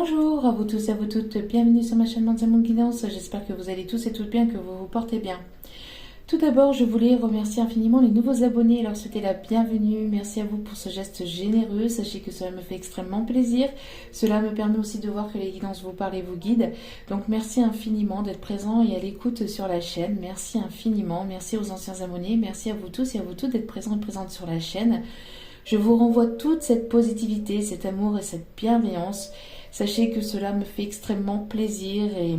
Bonjour à vous tous et à vous toutes, bienvenue sur ma chaîne Mandiamon Guidance, j'espère que vous allez tous et toutes bien, que vous vous portez bien. Tout d'abord, je voulais remercier infiniment les nouveaux abonnés et leur souhaiter la bienvenue. Merci à vous pour ce geste généreux, sachez que cela me fait extrêmement plaisir. Cela me permet aussi de voir que les guidances vous parlent et vous guident. Donc merci infiniment d'être présent et à l'écoute sur la chaîne. Merci infiniment, merci aux anciens abonnés, merci à vous tous et à vous toutes d'être présents et présentes sur la chaîne. Je vous renvoie toute cette positivité, cet amour et cette bienveillance. Sachez que cela me fait extrêmement plaisir et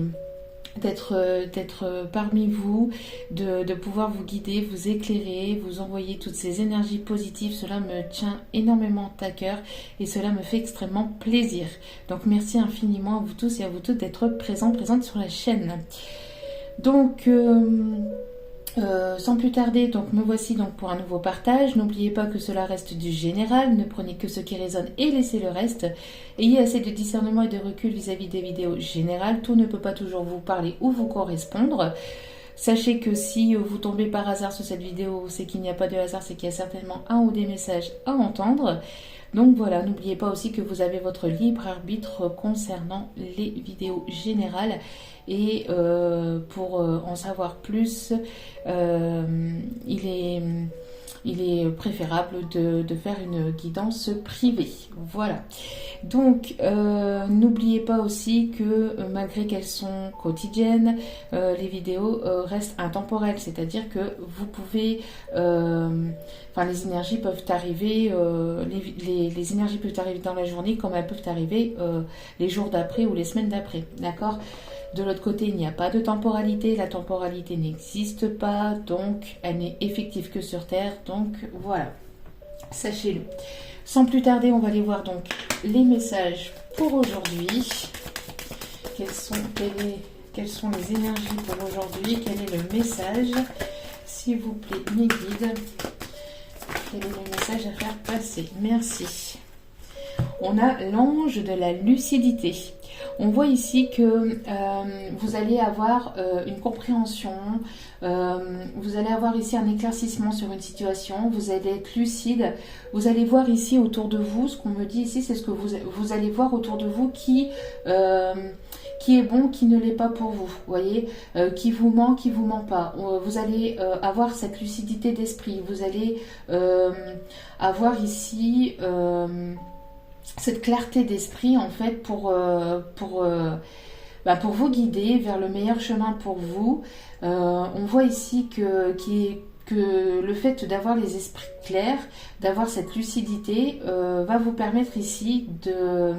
d'être parmi vous, de pouvoir vous guider, vous éclairer, vous envoyer toutes ces énergies positives. Cela me tient énormément à cœur et cela me fait extrêmement plaisir. Donc merci infiniment à vous tous et à vous toutes d'être présentes sur la chaîne. Donc sans plus tarder, donc me voici donc pour un nouveau partage. N'oubliez pas que cela reste du général, ne prenez que ce qui résonne et laissez le reste. Ayez assez de discernement et de recul vis-à-vis des vidéos générales, tout ne peut pas toujours vous parler ou vous correspondre. Sachez que si vous tombez par hasard sur cette vidéo, c'est qu'il n'y a pas de hasard, c'est qu'il y a certainement un ou des messages à entendre. Donc voilà, n'oubliez pas aussi que vous avez votre libre arbitre concernant les vidéos générales. Et pour en savoir plus, il est préférable de faire une guidance privée. Voilà. Donc, n'oubliez pas aussi que malgré qu'elles sont quotidiennes, les vidéos restent intemporelles. C'est-à-dire que vous pouvez... les énergies peuvent arriver, les énergies peuvent arriver dans la journée comme elles peuvent arriver les jours d'après ou les semaines d'après. D'accord ? De l'autre côté, il n'y a pas de temporalité. La temporalité n'existe pas, donc elle n'est effective que sur Terre. Donc voilà, sachez-le. Sans plus tarder, on va aller voir donc les messages pour aujourd'hui. Quelles sont les énergies pour aujourd'hui? Quel est le message? S'il vous plaît, mes guides. Quel est le message à faire passer? Merci. On a l'ange de la lucidité. On voit ici que vous allez avoir une compréhension, vous allez avoir ici un éclaircissement sur une situation, vous allez être lucide, vous allez voir ici autour de vous, ce qu'on me dit ici, c'est ce que vous allez voir autour de vous qui est bon, qui ne l'est pas pour vous, voyez, qui vous ment pas. Vous allez avoir cette lucidité d'esprit, vous allez avoir ici... cette clarté d'esprit en fait pour vous guider vers le meilleur chemin pour vous. On voit ici que le fait d'avoir les esprits clairs, d'avoir cette lucidité va vous permettre ici de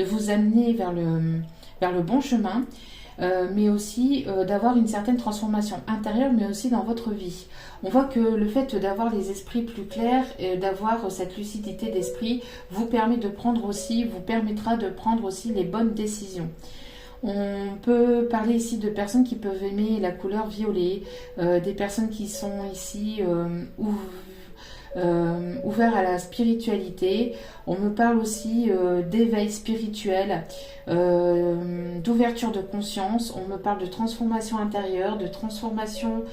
vous amener vers le bon chemin. Mais aussi d'avoir une certaine transformation intérieure, mais aussi dans votre vie. On voit que le fait d'avoir les esprits plus clairs et d'avoir cette lucidité d'esprit vous permettra de prendre aussi les bonnes décisions. On peut parler ici de personnes qui peuvent aimer la couleur violet, des personnes qui sont ici ouverts à la spiritualité. On me parle aussi d'éveil spirituel, d'ouverture de conscience. On me parle de transformation intérieure, de transformation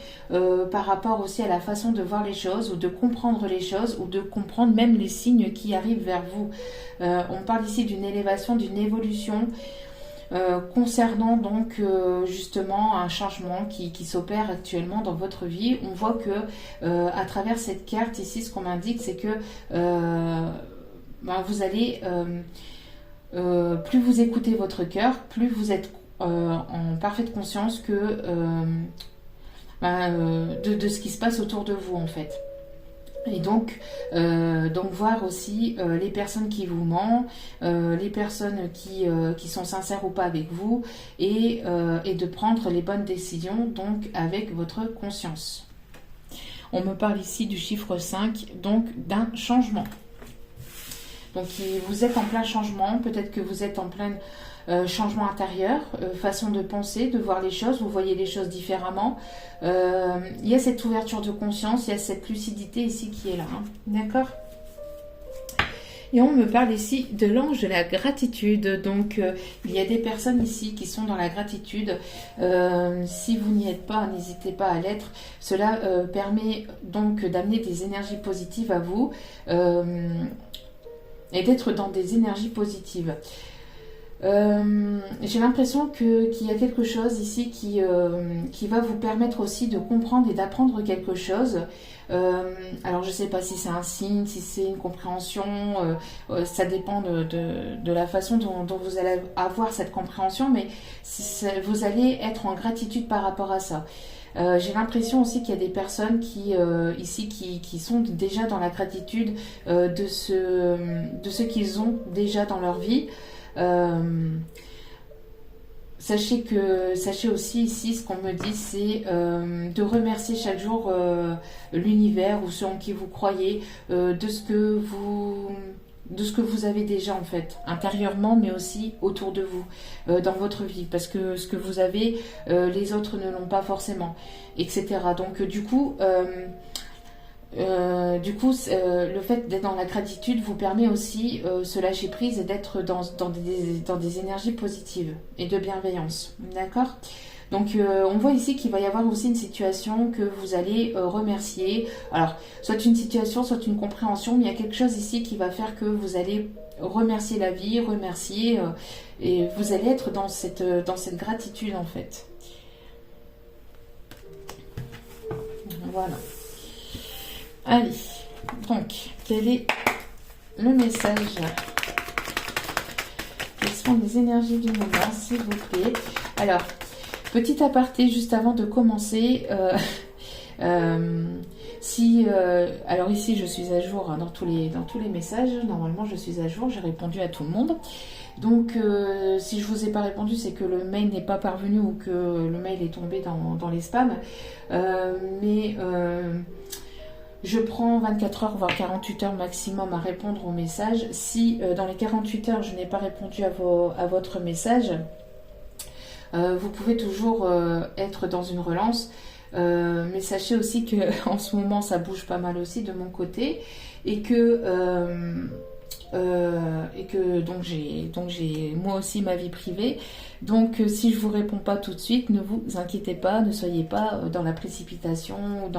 par rapport aussi à la façon de voir les choses ou de comprendre les choses ou de comprendre même les signes qui arrivent vers vous. On parle ici d'une élévation, d'une évolution concernant donc justement un changement qui s'opère actuellement dans votre vie. On voit que à travers cette carte ici, ce qu'on m'indique, c'est que vous allez plus vous écoutez votre cœur, plus vous êtes en parfaite conscience que de ce qui se passe autour de vous en fait. Et donc voir aussi les personnes qui vous mentent, les personnes qui sont sincères ou pas avec vous, et de prendre les bonnes décisions donc avec votre conscience. On me parle ici du chiffre 5, donc d'un changement. Donc vous êtes en plein changement, peut-être que vous êtes en plein changement intérieur, façon de penser, de voir les choses, vous voyez les choses différemment. Il y a cette ouverture de conscience, il y a cette lucidité ici qui est là, hein. D'accord ? Et on me parle ici de l'ange de la gratitude. Donc, il y a des personnes ici qui sont dans la gratitude. Si vous n'y êtes pas, n'hésitez pas à l'être. Cela permet donc d'amener des énergies positives à vous et d'être dans des énergies positives. J'ai l'impression qu'il y a quelque chose ici qui va vous permettre aussi de comprendre et d'apprendre quelque chose. Alors je ne sais pas si c'est un signe, si c'est une compréhension, ça dépend de la façon dont vous allez avoir cette compréhension, mais vous allez être en gratitude par rapport à ça. J'ai l'impression aussi qu'il y a des personnes ici qui sont déjà dans la gratitude de ce qu'ils ont déjà dans leur vie. Sachez aussi ici, ce qu'on me dit, c'est de remercier chaque jour l'univers ou ceux en qui vous croyez de ce que vous avez déjà en fait, intérieurement, mais aussi autour de vous, dans votre vie, parce que ce que vous avez, les autres ne l'ont pas forcément, etc. Donc le fait d'être dans la gratitude vous permet aussi se lâcher prise et d'être dans des énergies positives et de bienveillance. D'accord ? Donc on voit ici qu'il va y avoir aussi une situation que vous allez remercier. Alors, soit une situation, soit une compréhension, mais il y a quelque chose ici qui va faire que vous allez remercier la vie, et vous allez être dans cette gratitude en fait. Voilà. Allez, donc, quel est le message? Quelles sont les énergies du moment, s'il vous plaît? Alors, petit aparté, juste avant de commencer, alors ici, je suis à jour dans tous les messages. Normalement, je suis à jour, j'ai répondu à tout le monde. Donc, si je ne vous ai pas répondu, c'est que le mail n'est pas parvenu ou que le mail est tombé dans les spams. Je prends 24 heures, voire 48 heures maximum à répondre aux messages. Si dans les 48 heures, je n'ai pas répondu à votre message, vous pouvez toujours être dans une relance. Mais sachez aussi qu'en ce moment, ça bouge pas mal aussi de mon côté. Et que donc j'ai moi aussi ma vie privée. Donc si je vous réponds pas tout de suite, ne vous inquiétez pas, ne soyez pas dans la précipitation ou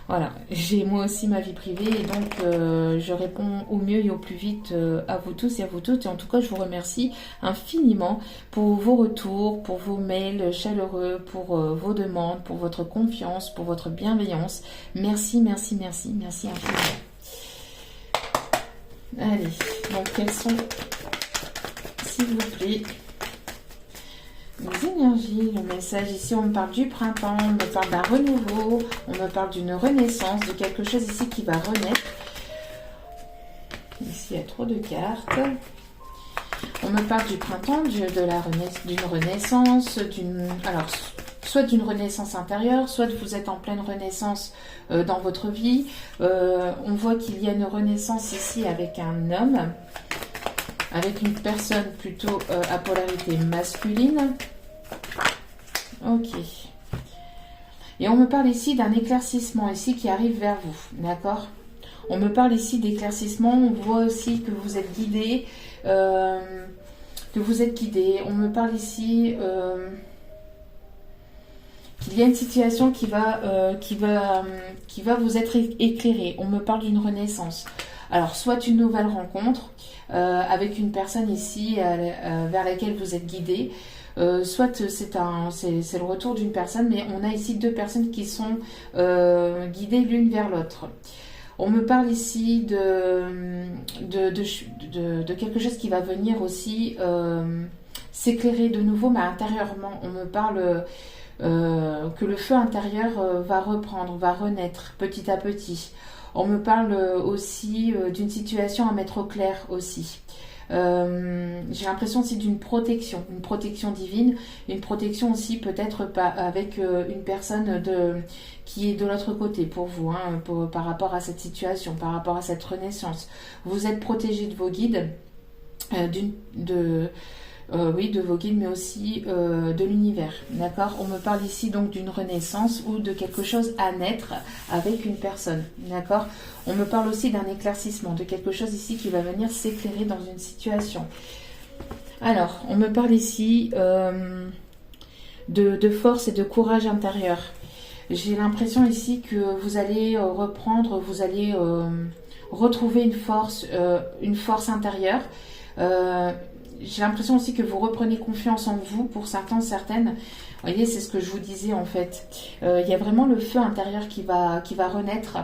voilà, j'ai moi aussi ma vie privée et donc je réponds au mieux et au plus vite à vous tous et à vous toutes. Et en tout cas, je vous remercie infiniment pour vos retours, pour vos mails chaleureux, pour vos demandes, pour votre confiance, pour votre bienveillance. Merci, merci, merci, merci infiniment. Allez, donc quels sont, s'il vous plaît, les énergies, le message? Ici, on me parle du printemps, on me parle d'un renouveau, on me parle d'une renaissance, de quelque chose ici qui va renaître. Ici, il y a trop de cartes. On me parle du printemps, d'une renaissance, alors, soit d'une renaissance intérieure, soit vous êtes en pleine renaissance dans votre vie. On voit qu'il y a une renaissance ici avec un homme, avec une personne plutôt à polarité masculine. Ok. Et on me parle ici d'un éclaircissement ici qui arrive vers vous, d'accord? On me parle ici d'éclaircissement, on voit aussi que vous êtes guidé, On me parle ici qu'il y a une situation qui va vous être éclairée. On me parle d'une renaissance. Alors, soit une nouvelle rencontre avec une personne ici vers laquelle vous êtes guidé, soit c'est le retour d'une personne, mais on a ici deux personnes qui sont guidées l'une vers l'autre. On me parle ici de quelque chose qui va venir aussi s'éclairer de nouveau, mais intérieurement. On me parle que le feu intérieur va reprendre, va renaître petit à petit. On me parle aussi d'une situation à mettre au clair aussi. J'ai l'impression aussi d'une protection, une protection divine, une protection aussi peut-être avec une personne qui est de l'autre côté pour vous, hein, par rapport à cette situation, par rapport à cette renaissance. Vous êtes protégé de vos guides, de vos guides, mais aussi de l'univers, d'accord? On me parle ici donc d'une renaissance ou de quelque chose à naître avec une personne, d'accord? On me parle aussi d'un éclaircissement, de quelque chose ici qui va venir s'éclairer dans une situation. Alors, on me parle ici de force et de courage intérieur. J'ai l'impression ici que vous allez retrouver une force intérieure, j'ai l'impression aussi que vous reprenez confiance en vous pour certains, certaines. Vous voyez, c'est ce que je vous disais en fait. Il y a vraiment le feu intérieur qui va renaître,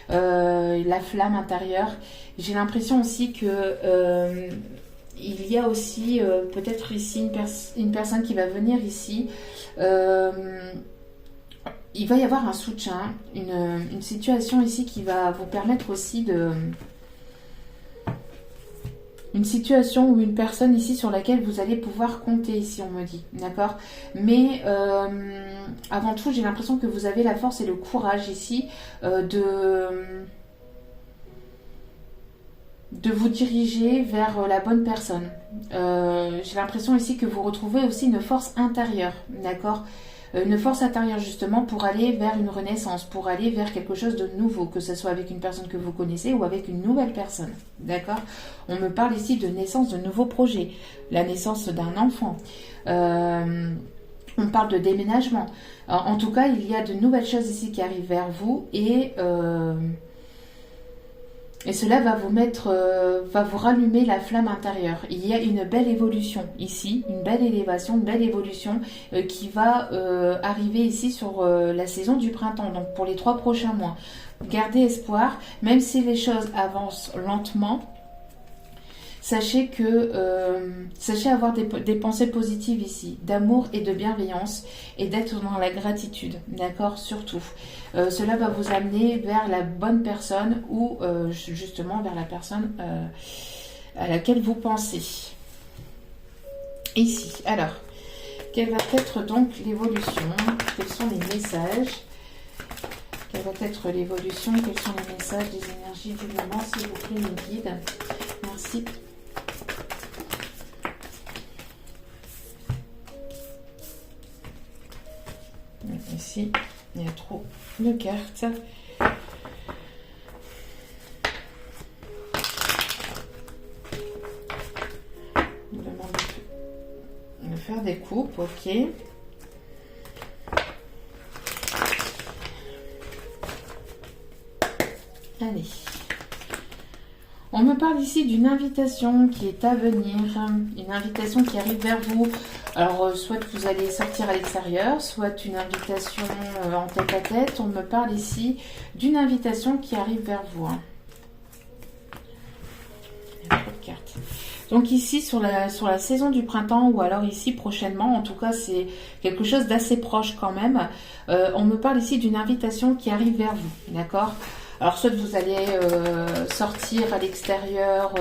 la flamme intérieure. J'ai l'impression aussi que il y a aussi peut-être ici une personne qui va venir ici. Il va y avoir un soutien, une situation ici qui va vous permettre aussi de... Une situation ou une personne ici sur laquelle vous allez pouvoir compter, ici on me dit, d'accord? Mais avant tout, j'ai l'impression que vous avez la force et le courage ici de vous diriger vers la bonne personne. J'ai l'impression ici que vous retrouvez aussi une force intérieure, d'accord? Une force intérieure justement pour aller vers une renaissance, pour aller vers quelque chose de nouveau, que ce soit avec une personne que vous connaissez ou avec une nouvelle personne, d'accord? On me parle ici de naissance de nouveaux projets, la naissance d'un enfant. On parle de déménagement. Alors, en tout cas, il y a de nouvelles choses ici qui arrivent vers vous et cela va vous mettre, va vous rallumer la flamme intérieure. Il y a une belle évolution ici, une belle élévation, une belle évolution qui va arriver ici sur la saison du printemps, donc pour les 3 prochains mois. Gardez espoir, même si les choses avancent lentement. Sachez avoir des pensées positives ici, d'amour et de bienveillance et d'être dans la gratitude, d'accord, surtout. Cela va vous amener vers la bonne personne ou justement vers la personne à laquelle vous pensez. Ici, alors, quelle va être donc l'évolution? Quels sont les messages? Quelle va être l'évolution? Quels sont les messages des énergies du moment, s'il vous plaît, mes guides? Merci. Ici, il y a trop de cartes. On demande de faire des coupes, ok. Allez. On me parle ici d'une invitation qui est à venir, une invitation qui arrive vers vous. Alors, soit vous allez sortir à l'extérieur, soit une invitation en tête-à-tête. On me parle ici d'une invitation qui arrive vers vous. Il y a trop de cartes. Donc ici, sur la saison du printemps, ou alors ici prochainement, en tout cas, c'est quelque chose d'assez proche quand même. On me parle ici d'une invitation qui arrive vers vous, d'accord ? Alors, soit vous allez sortir à l'extérieur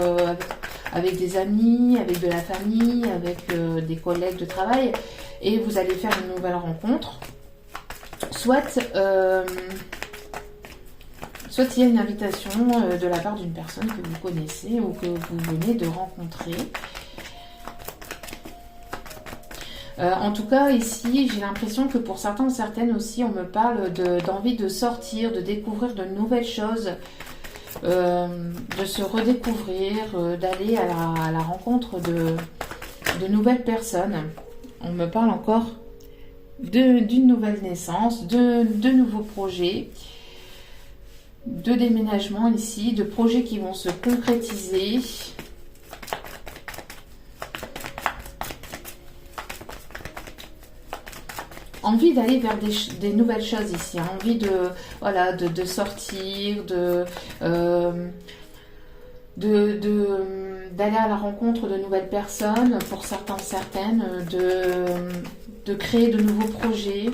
avec des amis, avec de la famille, avec des collègues de travail, et vous allez faire une nouvelle rencontre. Soit il y a une invitation de la part d'une personne que vous connaissez ou que vous venez de rencontrer. En tout cas, ici, j'ai l'impression que pour certains ou certaines aussi, on me parle d'envie de sortir, de découvrir de nouvelles choses, de se redécouvrir, d'aller à la rencontre de nouvelles personnes. On me parle encore d'une nouvelle naissance, de nouveaux projets, de déménagement ici, de projets qui vont se concrétiser. Envie d'aller vers des nouvelles choses ici, hein. Envie de sortir, d'aller à la rencontre de nouvelles personnes, pour certains, certaines, de créer de nouveaux projets.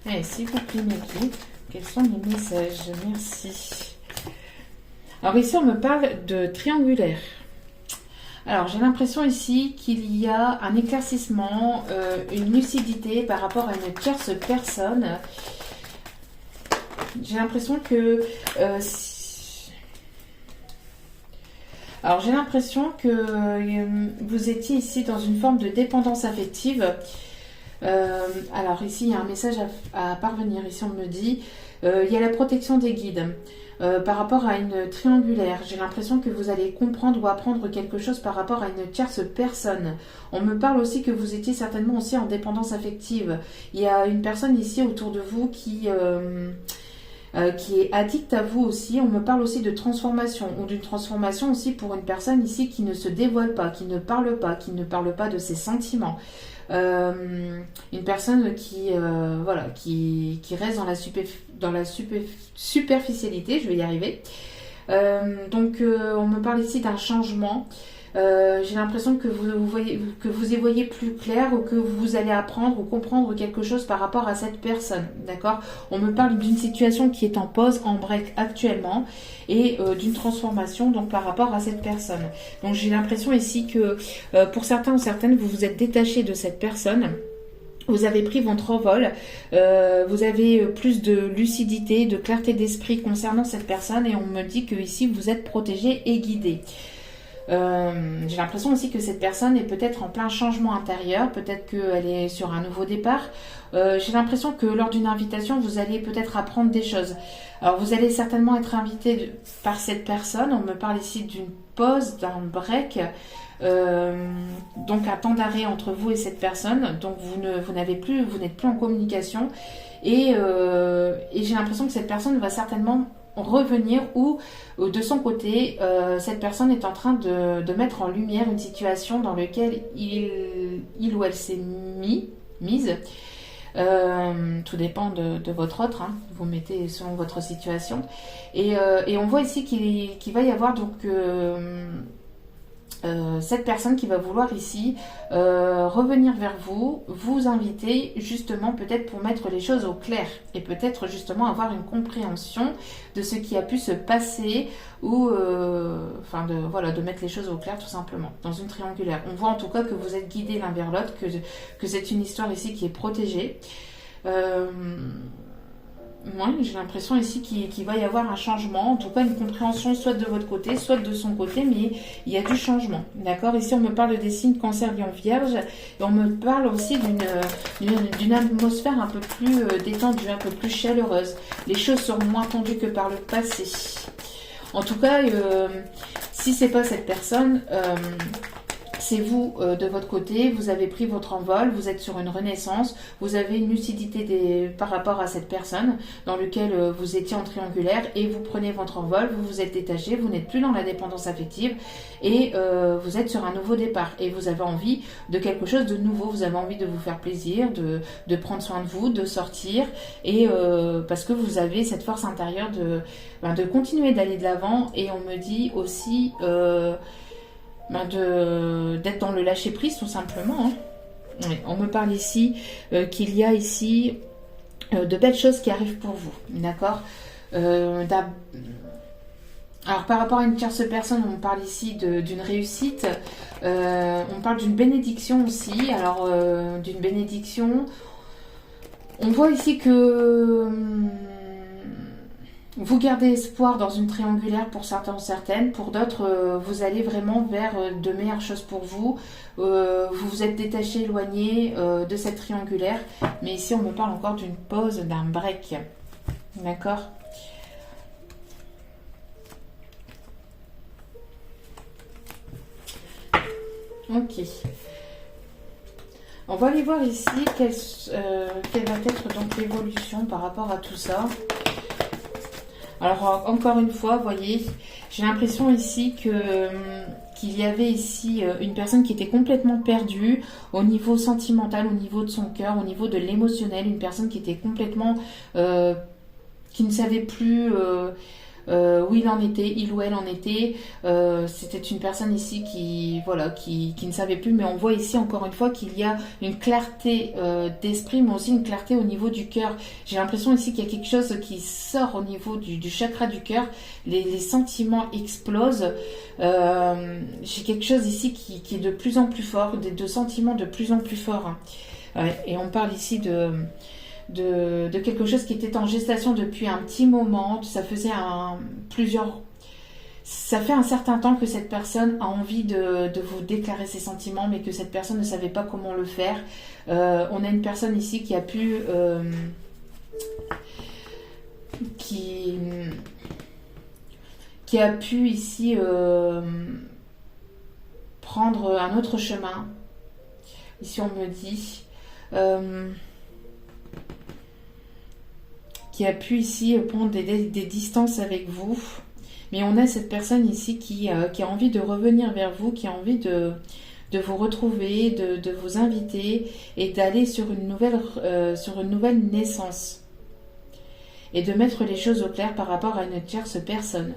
Et s'il vous plaît, mes guides, quels sont les messages? Merci. Alors ici, on me parle de triangulaire. Alors, j'ai l'impression ici qu'il y a un éclaircissement, une lucidité par rapport à une tierce personne. J'ai l'impression que... Alors, j'ai l'impression que vous étiez ici dans une forme de dépendance affective. Alors ici, il y a un message à parvenir. Ici, on me dit, il y a la protection des guides. Par rapport à une triangulaire, j'ai l'impression que vous allez comprendre ou apprendre quelque chose par rapport à une tierce personne. On me parle aussi que vous étiez certainement aussi en dépendance affective. Il y a une personne ici autour de vous qui est addict à vous aussi. On me parle aussi de transformation, ou d'une transformation aussi pour une personne ici qui ne se dévoile pas, qui ne parle pas de ses sentiments. Une personne qui voilà, qui reste dans la superficialité, je vais y arriver. Donc on me parle ici d'un changement. J'ai l'impression que vous y voyez plus clair, ou que vous allez apprendre ou comprendre quelque chose par rapport à cette personne, d'accord? On me parle d'une situation qui est en pause, en break actuellement, et d'une transformation donc par rapport à cette personne. Donc j'ai l'impression ici que pour certains ou certaines, vous vous êtes détaché de cette personne. Vous avez pris votre envol, vous avez plus de lucidité, de clarté d'esprit concernant cette personne, et on me dit que ici vous êtes protégé et guidé. J'ai l'impression aussi que cette personne est peut-être en plein changement intérieur, peut-être qu'elle est sur un nouveau départ. J'ai l'impression que lors d'une invitation, vous allez peut-être apprendre des choses. Alors vous allez certainement être invité par cette personne. On me parle ici d'une pause, d'un break, donc un temps d'arrêt entre vous et cette personne. Donc vous n'êtes plus en communication, et j'ai l'impression que cette personne va certainement revenir, ou de son côté, cette personne est en train de mettre en lumière une situation dans laquelle il ou elle s'est mise. Tout dépend de votre autre, hein. Vous mettez selon votre situation. Et on voit ici qu'il va y avoir donc cette personne qui va vouloir ici revenir vers vous, vous inviter justement peut-être pour mettre les choses au clair, et peut-être justement avoir une compréhension de ce qui a pu se passer, ou de mettre les choses au clair tout simplement dans une triangulaire. On voit en tout cas que vous êtes guidés l'un vers l'autre, que c'est une histoire ici qui est protégée. Moi, j'ai l'impression ici qu'il va y avoir un changement, en tout cas une compréhension soit de votre côté, soit de son côté, mais il y a du changement, d'accord? Ici, on me parle des signes Cancer, Lion, Vierge, et on me parle aussi d'une atmosphère un peu plus détendue, un peu plus chaleureuse. Les choses sont moins tendues que par le passé. En tout cas, si c'est pas cette personne, c'est vous de votre côté, vous avez pris votre envol, vous êtes sur une renaissance, vous avez une lucidité par rapport à cette personne dans laquelle vous étiez en triangulaire, et vous prenez votre envol, vous vous êtes détaché, vous n'êtes plus dans la dépendance affective, et vous êtes sur un nouveau départ, et vous avez envie de quelque chose de nouveau, vous avez envie de vous faire plaisir, de prendre soin de vous, de sortir, et parce que vous avez cette force intérieure de continuer d'aller de l'avant, et on me dit aussi d'être dans le lâcher prise tout simplement, hein. Oui, on me parle ici qu'il y a ici de belles choses qui arrivent pour vous, d'accord. Alors par rapport à une tierce personne, on parle ici d'une réussite, on parle d'une bénédiction aussi. Alors d'une bénédiction, on voit ici que vous gardez espoir dans une triangulaire pour certains ou certaines. Pour d'autres, vous allez vraiment vers de meilleures choses pour vous. Vous vous êtes détaché, éloigné de cette triangulaire. Mais ici, on me parle encore d'une pause, d'un break. D'accord ? Ok. On va aller voir ici quelle va être donc l'évolution par rapport à tout ça. Alors encore une fois, vous voyez, j'ai l'impression ici qu'il y avait ici une personne qui était complètement perdue au niveau sentimental, au niveau de son cœur, au niveau de l'émotionnel, une personne qui était complètement qui ne savait plus où il ou elle en était. C'était une personne ici qui ne savait plus, mais on voit ici encore une fois qu'il y a une clarté d'esprit, mais aussi une clarté au niveau du cœur. J'ai l'impression ici qu'il y a quelque chose qui sort au niveau du chakra du cœur. Les sentiments explosent. J'ai quelque chose ici qui est de plus en plus fort, de sentiments de plus en plus forts, hein. Ouais, et on parle ici de quelque chose qui était en gestation depuis un petit moment. Ça faisait Ça fait un certain temps que cette personne a envie de vous déclarer ses sentiments, mais que cette personne ne savait pas comment le faire. On a une personne ici qui a pu... qui a pu ici prendre un autre chemin. Ici, on me dit... qui a pu ici prendre des distances avec vous. Mais on a cette personne ici qui a envie de revenir vers vous, qui a envie de vous retrouver, de vous inviter et d'aller sur une nouvelle naissance. Et de mettre les choses au clair par rapport à une tierce personne.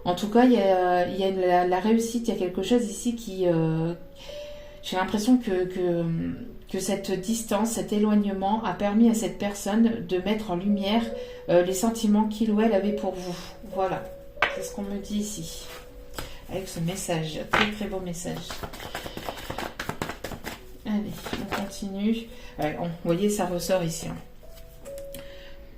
En tout cas, il y a la réussite, il y a quelque chose ici qui... j'ai l'impression que cette distance, cet éloignement a permis à cette personne de mettre en lumière les sentiments qu'il ou elle avait pour vous. Voilà, c'est ce qu'on me dit ici. Avec ce message, très très beau message. Allez, on continue. Vous voyez, ça ressort ici.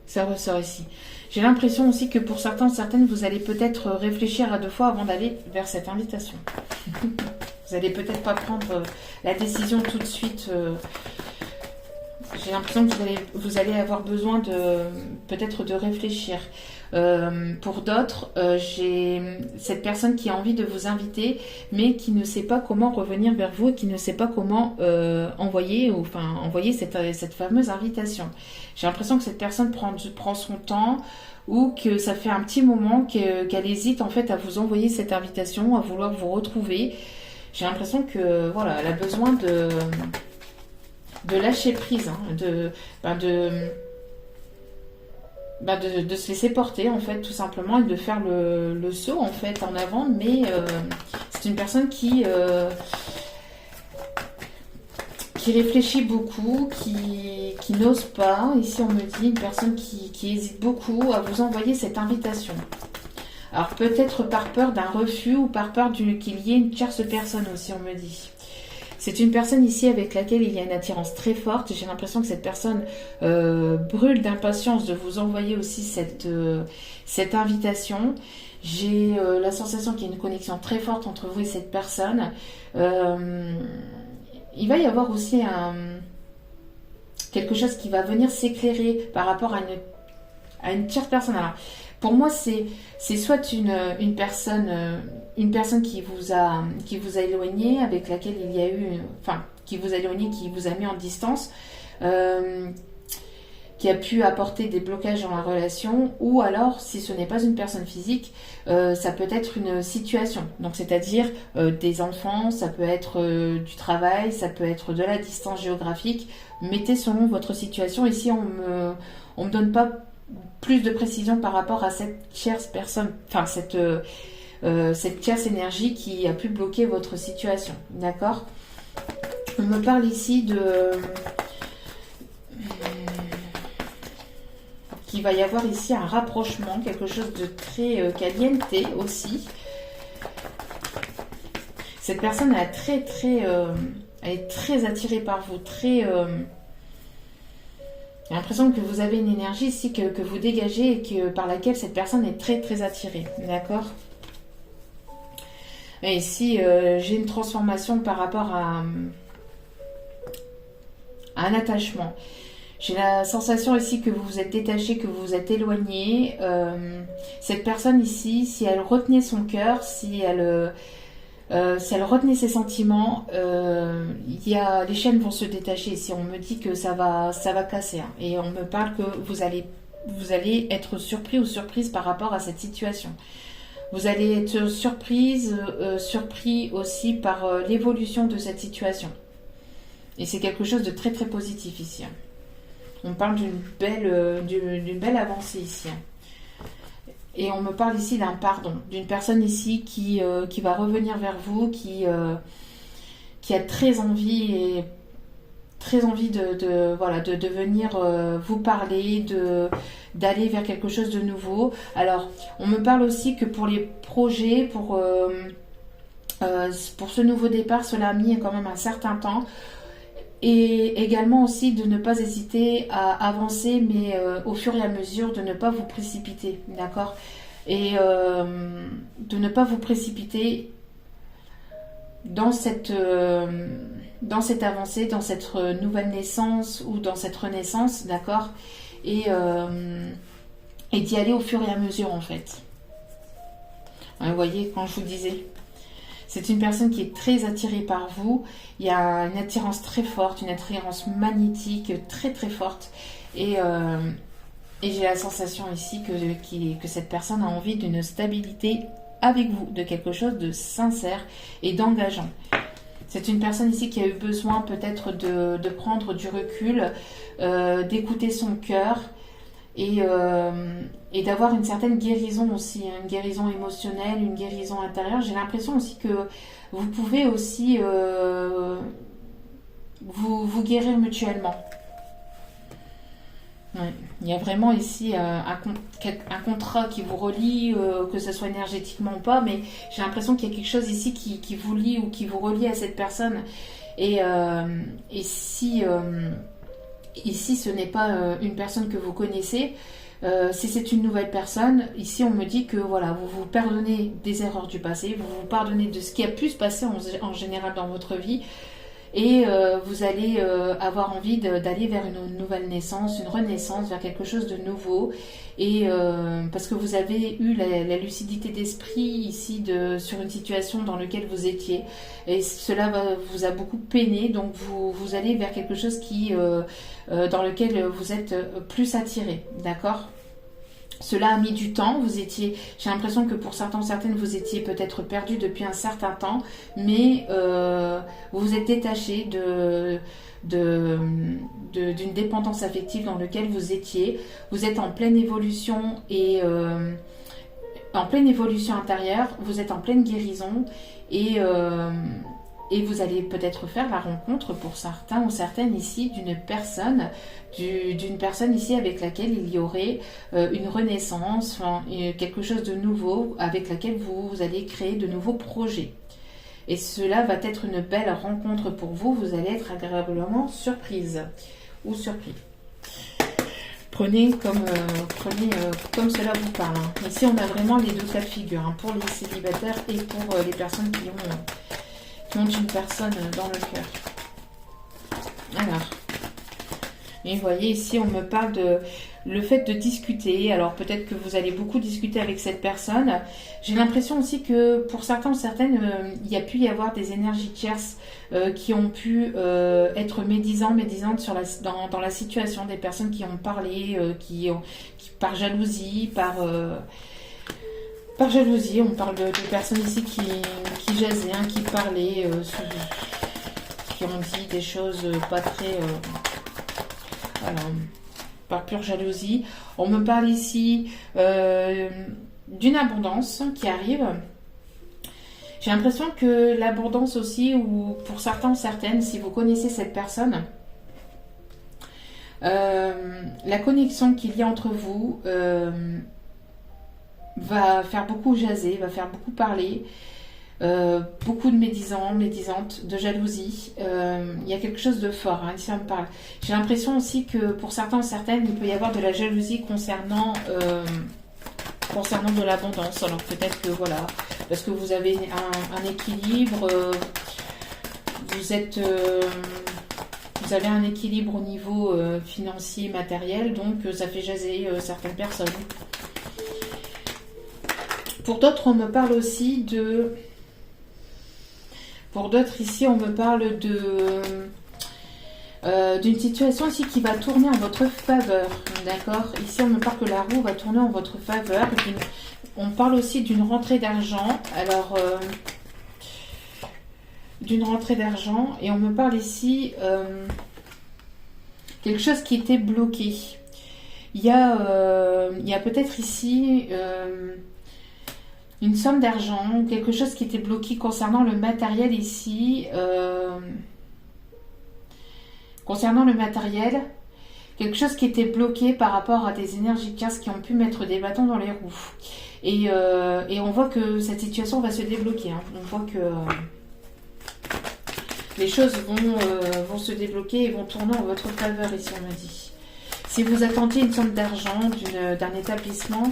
Ça ressort ici. J'ai l'impression aussi que pour certaines, vous allez peut-être réfléchir à 2 fois avant d'aller vers cette invitation. Vous n'allez peut-être pas prendre la décision tout de suite. J'ai l'impression que vous allez avoir besoin peut-être de réfléchir. Pour d'autres, j'ai cette personne qui a envie de vous inviter, mais qui ne sait pas comment revenir vers vous et qui ne sait pas comment envoyer cette fameuse invitation. J'ai l'impression que cette personne prend son temps ou que ça fait un petit moment qu'elle hésite en fait à vous envoyer cette invitation, à vouloir vous retrouver. J'ai l'impression que voilà, elle a besoin de lâcher prise, hein, de se laisser porter en fait, tout simplement, et de faire le saut en fait en avant. Mais c'est une personne qui réfléchit beaucoup, qui n'ose pas. Ici on me dit une personne qui hésite beaucoup à vous envoyer cette invitation. Alors peut-être par peur d'un refus ou par peur qu'il y ait une tierce personne aussi, on me dit. C'est une personne ici avec laquelle il y a une attirance très forte. J'ai l'impression que cette personne brûle d'impatience de vous envoyer aussi cette invitation. J'ai la sensation qu'il y a une connexion très forte entre vous et cette personne. Il va y avoir aussi quelque chose qui va venir s'éclairer par rapport à une tierce personne. Alors, pour moi, c'est soit une personne qui vous a éloigné, avec laquelle il y a eu, qui vous a éloigné, qui vous a mis en distance, qui a pu apporter des blocages dans la relation, ou alors, si ce n'est pas une personne physique, ça peut être une situation. Donc, c'est-à-dire des enfants, ça peut être du travail, ça peut être de la distance géographique. Mettez selon votre situation. Ici, on me donne pas plus de précision par rapport à cette tierce personne, cette tierce énergie qui a pu bloquer votre situation, d'accord? On me parle ici qu'il va y avoir ici un rapprochement, quelque chose de très caliente aussi. Cette personne elle est très attirée par vous, j'ai l'impression que vous avez une énergie ici que vous dégagez et par laquelle cette personne est très très attirée. D'accord? Et ici, j'ai une transformation par rapport à un attachement. J'ai la sensation ici que vous vous êtes détaché, que vous vous êtes éloigné. Cette personne ici, si elle retenait son cœur, si elle retenait ses sentiments, les chaînes vont se détacher. Si on me dit que ça va casser, hein. Et on me parle que vous allez être surpris ou surprise par rapport à cette situation. Vous allez être surpris aussi par l'évolution de cette situation. Et c'est quelque chose de très très positif ici, hein. On parle d'une belle avancée ici, hein. Et on me parle ici d'un pardon, d'une personne ici qui va revenir vers vous, qui a très envie de venir vous parler, d'aller vers quelque chose de nouveau. Alors, on me parle aussi que pour les projets, pour ce nouveau départ, cela a mis quand même un certain temps. Et également aussi de ne pas hésiter à avancer, mais au fur et à mesure de ne pas vous précipiter, d'accord? et de ne pas vous précipiter dans cette avancée, dans cette nouvelle naissance ou dans cette renaissance, d'accord, et d'y aller au fur et à mesure en fait. Vous voyez, quand je vous disais, c'est une personne qui est très attirée par vous, il y a une attirance très forte, une attirance magnétique très très forte, et j'ai la sensation ici que cette personne a envie d'une stabilité avec vous, de quelque chose de sincère et d'engageant. C'est une personne ici qui a eu besoin peut-être de prendre du recul, d'écouter son cœur et d'avoir une certaine guérison aussi, une guérison émotionnelle, une guérison intérieure. J'ai l'impression aussi que vous pouvez aussi vous guérir mutuellement. Ouais. Il y a vraiment ici un contrat qui vous relie, que ce soit énergétiquement ou pas, mais j'ai l'impression qu'il y a quelque chose ici qui vous lie ou qui vous relie à cette personne. Et si ici ce n'est pas une personne que vous connaissez, si c'est une nouvelle personne, ici on me dit que voilà, vous vous pardonnez des erreurs du passé, vous vous pardonnez de ce qui a pu se passer en général dans votre vie. Et vous allez avoir envie d'aller vers une nouvelle naissance, une renaissance, vers quelque chose de nouveau. Et parce que vous avez eu la lucidité d'esprit ici sur une situation dans laquelle vous étiez. Et cela vous a beaucoup peiné. Donc vous allez vers quelque chose dans lequel vous êtes plus attiré. D'accord ? Cela a mis du temps, j'ai l'impression que pour certaines, vous étiez peut-être perdu depuis un certain temps, mais vous vous êtes détaché d'une dépendance affective dans laquelle vous étiez. Vous êtes en pleine évolution en pleine évolution intérieure, vous êtes en pleine guérison et vous allez peut-être faire la rencontre pour certains ou certaines ici d'une personne ici avec laquelle il y aurait une renaissance, quelque chose de nouveau avec laquelle vous allez créer de nouveaux projets. Et cela va être une belle rencontre pour vous, vous allez être agréablement surprise ou surpris. Prenez comme cela vous parle. Ici on a vraiment les deux cas de figure, pour les célibataires et pour les personnes qui ont une personne dans le cœur. Alors, et vous voyez ici, on me parle de le fait de discuter. Alors peut-être que vous allez beaucoup discuter avec cette personne. J'ai l'impression aussi que pour certains ou certaines, il y a pu y avoir des énergies tierces qui ont pu être médisantes dans la situation, des personnes qui ont parlé, qui par jalousie, par jalousie, on parle de personnes ici qui jasaient, qui parlaient, qui ont dit des choses pas très... voilà, par pure jalousie. On me parle ici d'une abondance qui arrive. J'ai l'impression que l'abondance aussi, ou pour certains ou certaines, si vous connaissez cette personne, la connexion qu'il y a entre vous... va faire beaucoup jaser, va faire beaucoup parler, beaucoup de médisantes, de jalousie. Il y a quelque chose de fort, ici on me parle. J'ai l'impression aussi que pour certains ou certaines, il peut y avoir de la jalousie concernant de l'abondance. Alors peut-être que voilà, parce que vous avez un équilibre, vous avez un équilibre au niveau financier, matériel, donc ça fait jaser certaines personnes. Pour d'autres, on me parle aussi de... Pour d'autres, ici, on me parle d'une situation ici qui va tourner en votre faveur. D'accord ? Ici, on me parle que la roue va tourner en votre faveur. On parle aussi d'une rentrée d'argent. Alors, d'une rentrée d'argent. Et on me parle ici quelque chose qui était bloqué. Il y a peut-être ici... une somme d'argent, quelque chose qui était bloqué concernant le matériel ici. Concernant le matériel, quelque chose qui était bloqué par rapport à des énergies de casse qui ont pu mettre des bâtons dans les roues. Et on voit que cette situation va se débloquer. On voit que les choses vont se débloquer et vont tourner en votre faveur ici, on me dit. Si vous attendiez une somme d'argent d'un établissement,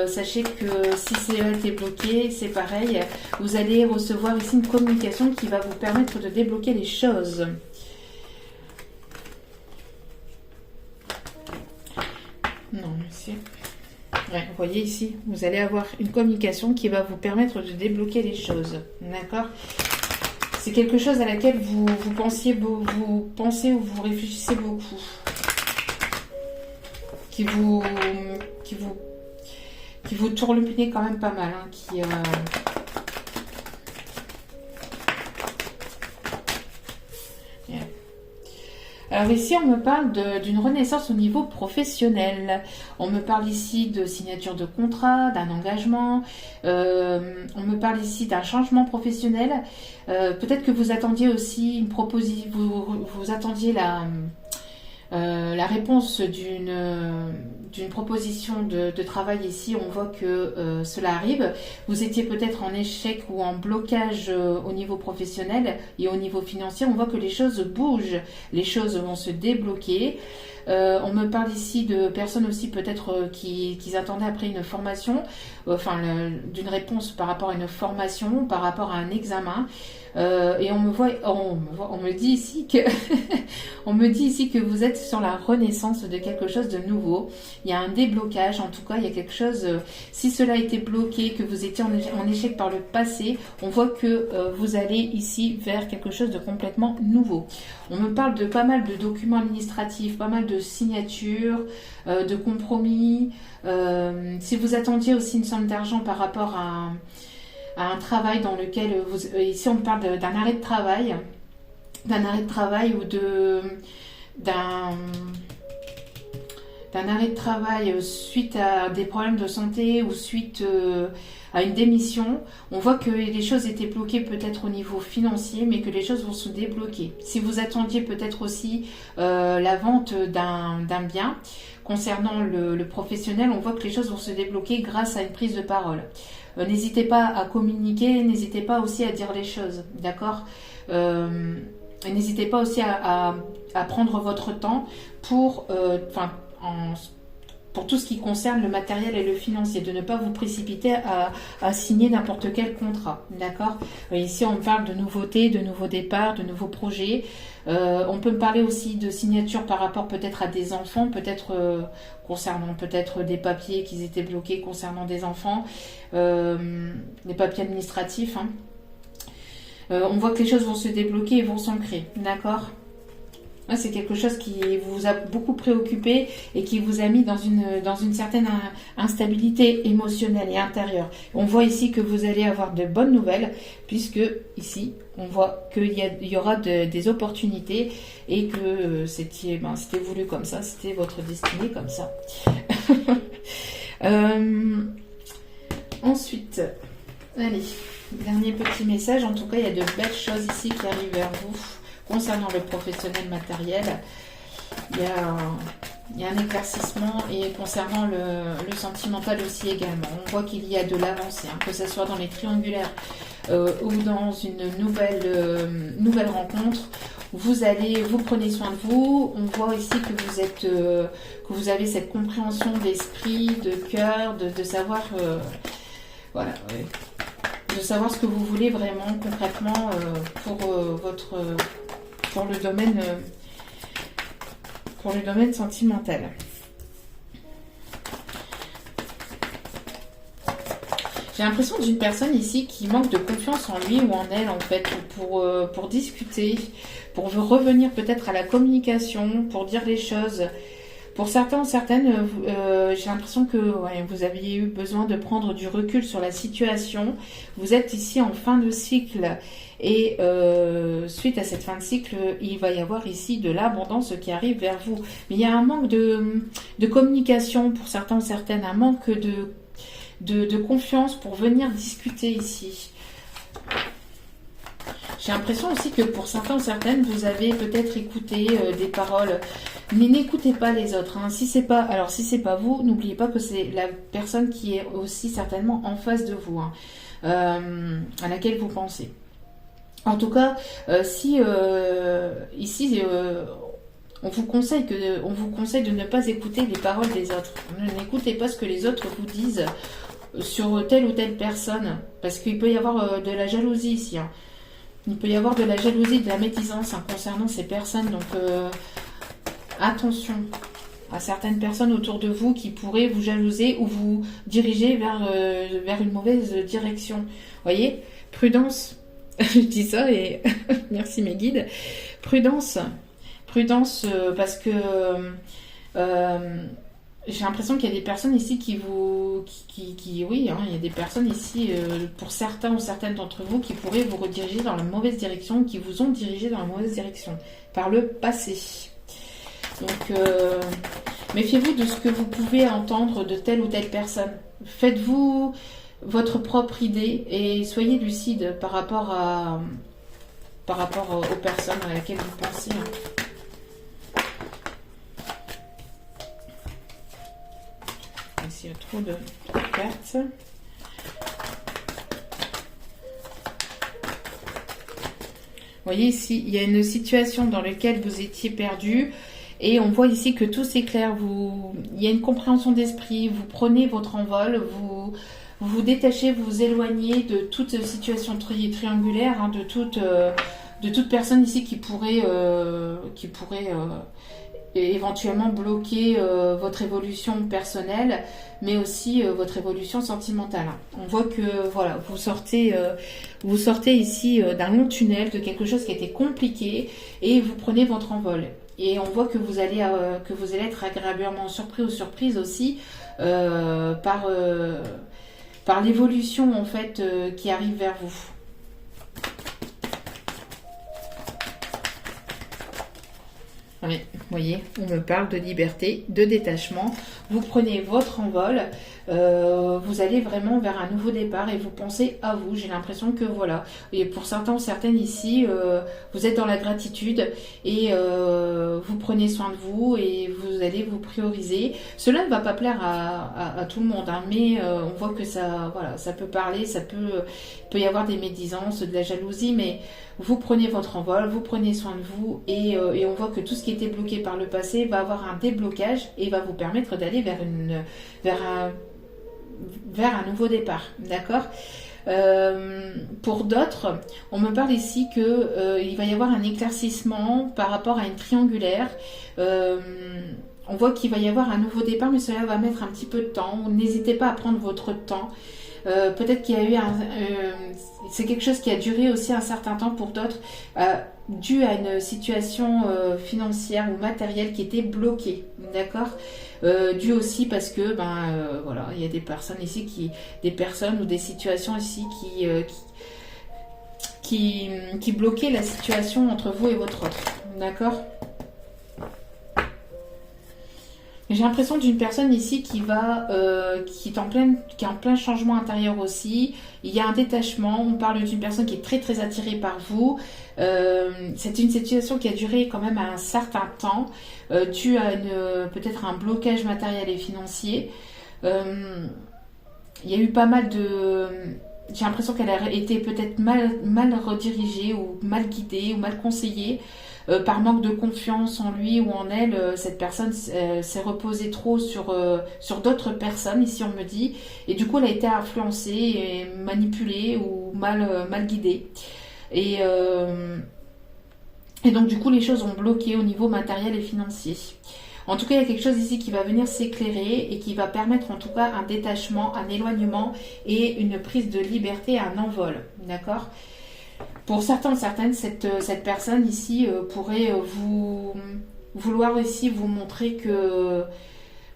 sachez que si cela a été bloqué, c'est pareil. Vous allez recevoir ici une communication qui va vous permettre de débloquer les choses. Non, monsieur. Ouais, vous voyez ici, vous allez avoir une communication qui va vous permettre de débloquer les choses. D'accord? C'est quelque chose à laquelle vous pensez ou vous réfléchissez beaucoup. Qui vous tourne le nez quand même pas mal. Hein, Alors ici, on me parle d'une renaissance au niveau professionnel. On me parle ici de signature de contrat, d'un engagement. On me parle ici d'un changement professionnel. Peut-être que vous attendiez aussi une proposition, vous attendiez la réponse d'une proposition de travail ici. On voit que cela arrive. Vous étiez peut-être en échec ou en blocage au niveau professionnel et au niveau financier. On voit que les choses bougent, les choses vont se débloquer. On me parle ici de personnes aussi peut-être qui attendaient après une formation, d'une réponse par rapport à une formation, par rapport à un examen. Et on me dit ici que on me dit ici que vous êtes sur la renaissance de quelque chose de nouveau. Il y a un déblocage, en tout cas, il y a quelque chose. Si cela a été bloqué, que vous étiez en échec par le passé, on voit que vous allez ici vers quelque chose de complètement nouveau. On me parle de pas mal de documents administratifs, pas mal de signatures, de compromis. Si vous attendiez aussi une somme d'argent par rapport à un travail dans lequel ici on parle d'un arrêt de travail, ou d'un arrêt de travail suite à des problèmes de santé ou suite à une démission. On voit que les choses étaient bloquées peut-être au niveau financier, mais que les choses vont se débloquer. Si vous attendiez peut-être aussi la vente d'un bien, concernant le professionnel, on voit que les choses vont se débloquer grâce à une prise de parole. N'hésitez pas à communiquer, n'hésitez pas aussi à dire les choses, d'accord? N'hésitez pas aussi à prendre votre temps pour tout ce qui concerne le matériel et le financier, de ne pas vous précipiter à signer n'importe quel contrat, d'accord? Ici, on parle de nouveautés, de nouveaux départs, de nouveaux projets. On peut me parler aussi de signature par rapport peut-être à des enfants, peut-être concernant peut-être des papiers qui étaient bloqués concernant des enfants, des papiers administratifs. Hein. On voit que les choses vont se débloquer et vont s'ancrer, d'accord? C'est quelque chose qui vous a beaucoup préoccupé et qui vous a mis dans une certaine instabilité émotionnelle et intérieure. On voit ici que vous allez avoir de bonnes nouvelles, puisque ici, on voit qu'il y aura des opportunités et que c'était voulu comme ça, c'était votre destinée comme ça. Ensuite, allez, dernier petit message. En tout cas, il y a de belles choses ici qui arrivent vers vous. Concernant le professionnel matériel, il y a un éclaircissement, et concernant le sentimental aussi également. On voit qu'il y a de l'avancée, hein, que ce soit dans les triangulaires ou dans une nouvelle rencontre. Vous prenez soin de vous. On voit ici que vous avez cette compréhension d'esprit, de cœur, de savoir, voilà, de savoir ce que vous voulez vraiment concrètement pour le domaine sentimental. J'ai l'impression d'une personne ici qui manque de confiance en lui ou en elle, en fait, pour discuter, pour revenir peut-être à la communication, pour dire les choses. Pour certains, certaines, j'ai l'impression que vous aviez eu besoin de prendre du recul sur la situation. Vous êtes ici en fin de cycle et suite à cette fin de cycle, il va y avoir ici de l'abondance qui arrive vers vous. Mais il y a un manque de communication pour certains, certaines, un manque de confiance pour venir discuter ici. J'ai l'impression aussi que pour certains ou certaines, vous avez peut-être écouté des paroles, mais n'écoutez pas les autres. Hein. Si c'est pas vous, n'oubliez pas que c'est la personne qui est aussi certainement en face de vous, hein, à laquelle vous pensez. En tout cas, ici, on vous conseille de ne pas écouter les paroles des autres. N'écoutez pas ce que les autres vous disent sur telle ou telle personne, parce qu'il peut y avoir de la jalousie ici. Hein. Il peut y avoir de la jalousie, de la médisance concernant ces personnes. Donc attention à certaines personnes autour de vous qui pourraient vous jalouser ou vous diriger vers une mauvaise direction. Vous voyez, prudence. Je dis ça et merci mes guides. Prudence. Prudence parce que j'ai l'impression qu'il y a des personnes ici oui, hein, il y a des personnes ici, pour certains ou certaines d'entre vous, qui pourraient vous rediriger dans la mauvaise direction, qui vous ont dirigé dans la mauvaise direction par le passé. Donc, méfiez-vous de ce que vous pouvez entendre de telle ou telle personne. Faites-vous votre propre idée et soyez lucide par rapport aux personnes à laquelle vous pensez. Ici, il y a trop de cartes. Vous voyez ici, il y a une situation dans laquelle vous étiez perdu. Et on voit ici que tout s'éclaire. Il y a une compréhension d'esprit. Vous prenez votre envol. Vous vous détachez, vous vous éloignez de toute situation triangulaire, hein, de toute personne ici qui pourrait éventuellement bloquer votre évolution personnelle, mais aussi votre évolution sentimentale. On voit que voilà, vous sortez ici d'un long tunnel, de quelque chose qui était compliqué, et vous prenez votre envol. Et on voit que vous allez être agréablement surpris ou surprise aussi par l'évolution en fait qui arrive vers vous. Oui, vous voyez, on me parle de liberté, de détachement. Vous prenez votre envol, vous allez vraiment vers un nouveau départ et vous pensez à vous. J'ai l'impression que voilà, et pour certains ou certaines ici, vous êtes dans la gratitude et vous prenez soin de vous et vous allez vous prioriser. Cela ne va pas plaire à tout le monde, hein, mais on voit que ça peut parler, il peut y avoir des médisances, de la jalousie, mais vous prenez votre envol, vous prenez soin de vous et on voit que tout ce qui était bloqué par le passé va avoir un déblocage et va vous permettre d'aller vers un nouveau départ. D'accord ? Pour d'autres, on me parle ici qu'il va y avoir un éclaircissement par rapport à une triangulaire. On voit qu'il va y avoir un nouveau départ, mais cela va mettre un petit peu de temps. N'hésitez pas à prendre votre temps. Peut-être qu'il y a eu c'est quelque chose qui a duré aussi un certain temps pour d'autres, dû à une situation financière ou matérielle qui était bloquée, d'accord, dû aussi parce que voilà, il y a des personnes ici des personnes ou des situations ici qui bloquaient la situation entre vous et votre autre, d'accord. J'ai l'impression d'une personne ici qui est en plein changement intérieur aussi. Il y a un détachement. On parle d'une personne qui est très très attirée par vous. C'est une situation qui a duré quand même un certain temps, dû à peut-être un blocage matériel et financier. Il y a eu pas mal de... J'ai l'impression qu'elle a été peut-être mal redirigée ou mal guidée ou mal conseillée. Par manque de confiance en lui ou en elle, cette personne s'est reposée trop sur d'autres personnes, ici on me dit, et du coup elle a été influencée et manipulée ou mal guidée. Et donc du coup les choses ont bloqué au niveau matériel et financier. En tout cas, il y a quelque chose ici qui va venir s'éclairer et qui va permettre en tout cas un détachement, un éloignement et une prise de liberté, un envol, d'accord ? Pour certains ou certaines, cette personne ici pourrait vouloir ici vous montrer que